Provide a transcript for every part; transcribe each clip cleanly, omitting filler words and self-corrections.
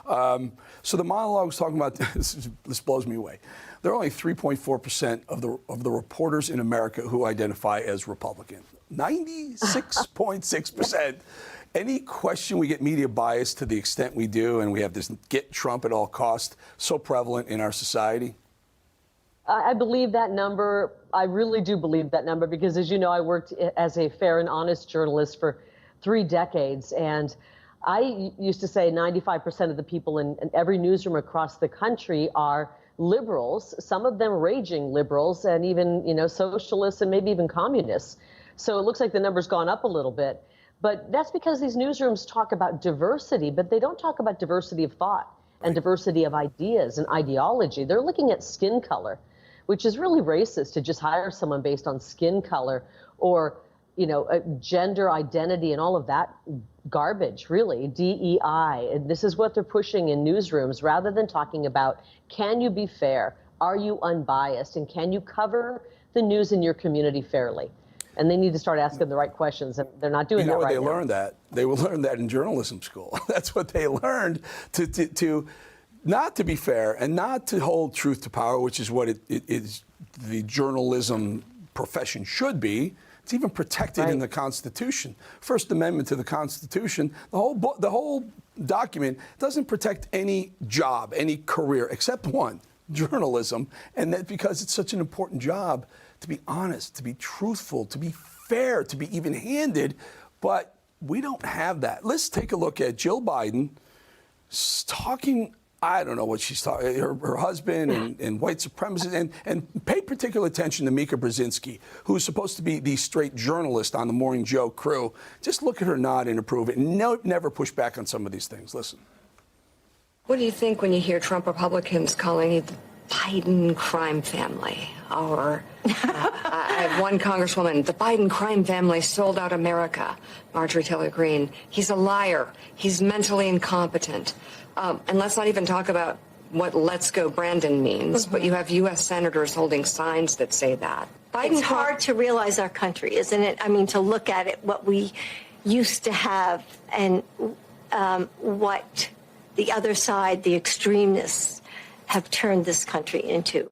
So the monologue was talking about this blows me away. There are only 3.4% of the reporters in America who identify as Republican. 96.6%. Any question we get media bias to the extent we do, and we have this get Trump at all cost so prevalent in our society? I believe that number. I really do believe that number because, as you know, I worked as a fair and honest journalist for 3 decades. And I used to say 95% of the people in every newsroom across the country are liberals, some of them raging liberals and even, socialists and maybe even communists. So it looks like the number's gone up a little bit. But that's because these newsrooms talk about diversity, but they don't talk about diversity of thought and diversity of ideas and ideology. They're looking at skin color, which is really racist to just hire someone based on skin color or, gender identity and all of that garbage, really, DEI. And this is what they're pushing in newsrooms rather than talking about, can you be fair? Are you unbiased? And can you cover the news in your community fairly? And they need to start asking the right questions, and they're not doing that right now. You know where they learned that? They learned that in journalism school. That's what they learned, to not to be fair and not to hold truth to power, which is what it is the journalism profession should be. It's even protected in the Constitution. First Amendment to the Constitution, the whole document doesn't protect any job, any career, except one, journalism. And that because it's such an important job, to be honest, to be truthful, to be fair, to be even-handed, but we don't have that. Let's take a look at Jill Biden talking, I don't know what she's talking, her husband and white supremacists, and pay particular attention to Mika Brzezinski, who's supposed to be the straight journalist on the Morning Joe crew. Just look at her nod and approve it. Never push back on some of these things. Listen. What do you think when you hear Trump Republicans calling it the Biden crime family? Or I have one congresswoman, the Biden crime family sold out America, Marjorie Taylor Greene. He's a liar. He's mentally incompetent. And let's not even talk about what "Let's Go Brandon" means, but you have U.S. senators holding signs that say that. It's hard to realize our country, isn't it? I mean, to look at it, what we used to have and what the other side, the extremists, have turned this country into.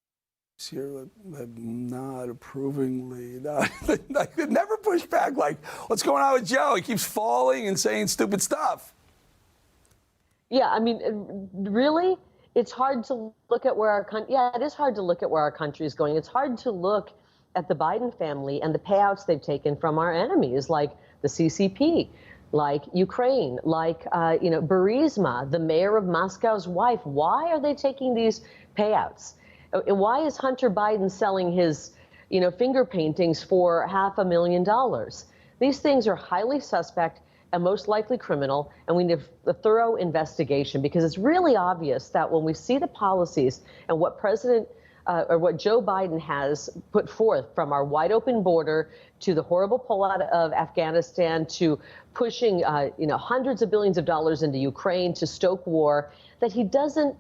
Here, not approvingly, I could never push back like, what's going on with Joe? He keeps falling and saying stupid stuff. Yeah, I mean, really, it's hard to look at where our country, it is hard to look at where our country is going. It's hard to look at the Biden family and the payouts they've taken from our enemies, like the CCP, like Ukraine, like, Burisma, the mayor of Moscow's wife. Why are they taking these payouts? And why is Hunter Biden selling his, finger paintings for $500,000? These things are highly suspect and most likely criminal, and we need a thorough investigation because it's really obvious that when we see the policies and what what Joe Biden has put forth, from our wide open border to the horrible pullout of Afghanistan to pushing, hundreds of billions of dollars into Ukraine to stoke war, that he doesn't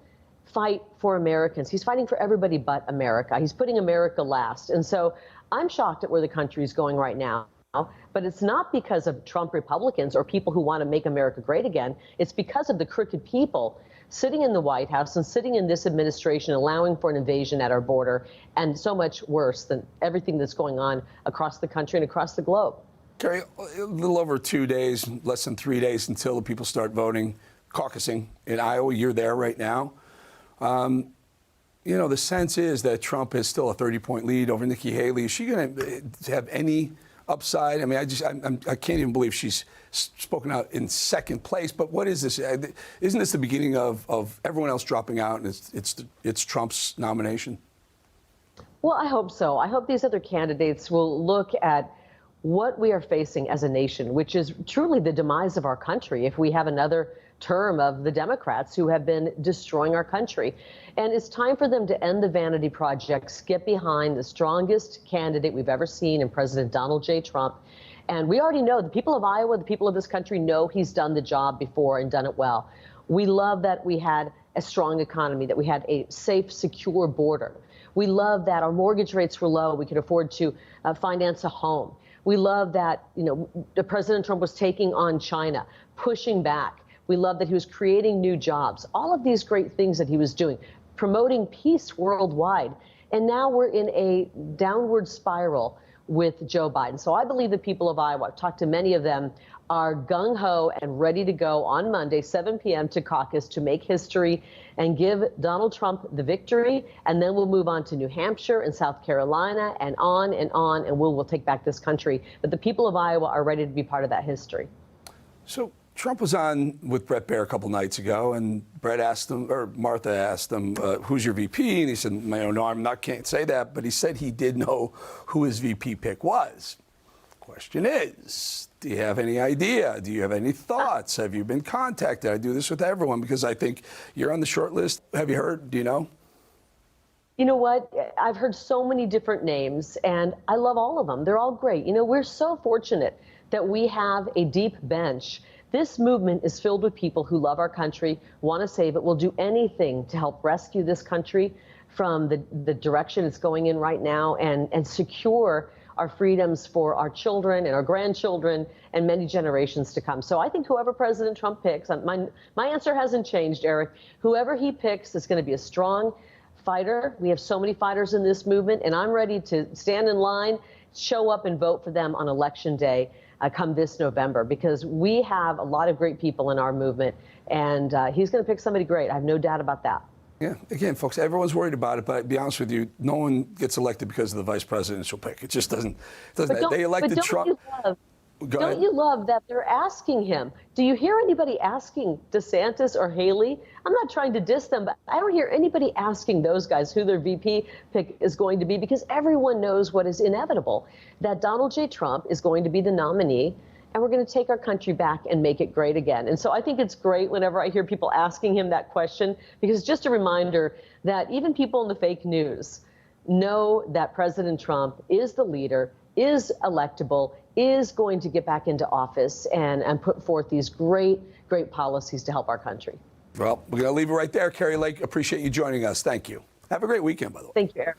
fight for Americans. He's fighting for everybody but America. He's putting America last. And so I'm shocked at where the country is going right now. But it's not because of Trump Republicans or people who want to make America great again. It's because of the crooked people sitting in the White House and sitting in this administration, allowing for an invasion at our border, and so much worse than everything that's going on across the country and across the globe. Kari, a little over 2 days, less than 3 days until the people start voting, caucusing in Iowa. You're there right now. The sense is that Trump has still a 30-point lead over Nikki Haley. Is she going to have any upside? I mean, I can't even believe she's spoken out in second place. But what is this? Isn't this the beginning of everyone else dropping out, and it's Trump's nomination? Well, I hope so. I hope these other candidates will look at what we are facing as a nation, which is truly the demise of our country if we have another term of the Democrats who have been destroying our country. And it's time for them to end the vanity projects, get behind the strongest candidate we've ever seen in President Donald J. Trump. And we already know, the people of Iowa, the people of this country know he's done the job before and done it well. We love that we had a strong economy, that we had a safe, secure border. We love that our mortgage rates were low. We could afford to finance a home. We love that, President Trump was taking on China, pushing back. We love that he was creating new jobs. All of these great things that he was doing, promoting peace worldwide. And now we're in a downward spiral with Joe Biden. So I believe the people of Iowa, I've talked to many of them, are gung-ho and ready to go on Monday, 7 p.m. to caucus to make history and give Donald Trump the victory. And then we'll move on to New Hampshire and South Carolina and on, and we'll take back this country. But the people of Iowa are ready to be part of that history. So Trump was on with Bret Baier a couple nights ago, and Bret asked him, or Martha asked him, who's your VP? And he said, no, can't say that. But he said he did know who his VP pick was. Question is, do you have any idea? Do you have any thoughts? Have you been contacted? I do this with everyone because I think you're on the short list. Have you heard? Do you know? You know what? I've heard so many different names, and I love all of them. They're all great. You know, we're so fortunate that we have a deep bench. This movement is filled with people who love our country, want to save it, will do anything to help rescue this country from the direction it's going in right now and secure our freedoms for our children and our grandchildren and many generations to come. So I think whoever President Trump picks, my answer hasn't changed, Eric. Whoever he picks is going to be a strong fighter. We have so many fighters in this movement, and I'm ready to stand in line, show up and vote for them on Election Day come this November, because we have a lot of great people in our movement, and he's going to pick somebody great. I have no doubt about that. Yeah, again, folks, everyone's worried about it, but to be honest with you, no one gets elected because of the vice presidential pick. It just doesn't. They elected Trump. Don't you love that they're asking him? Do you hear anybody asking DeSantis or Haley? I'm not trying to diss them, but I don't hear anybody asking those guys who their VP pick is going to be, because everyone knows what is inevitable, that Donald J. Trump is going to be the nominee, and we're going to take our country back and make it great again. And so I think it's great whenever I hear people asking him that question, because it's just a reminder that even people in the fake news know that President Trump is the leader, is electable, is going to get back into office and put forth these great policies to help our country. Well, we're going to leave it right there. Kari Lake, appreciate you joining us. Thank you. Have a great weekend, by the way. Thank you, Eric.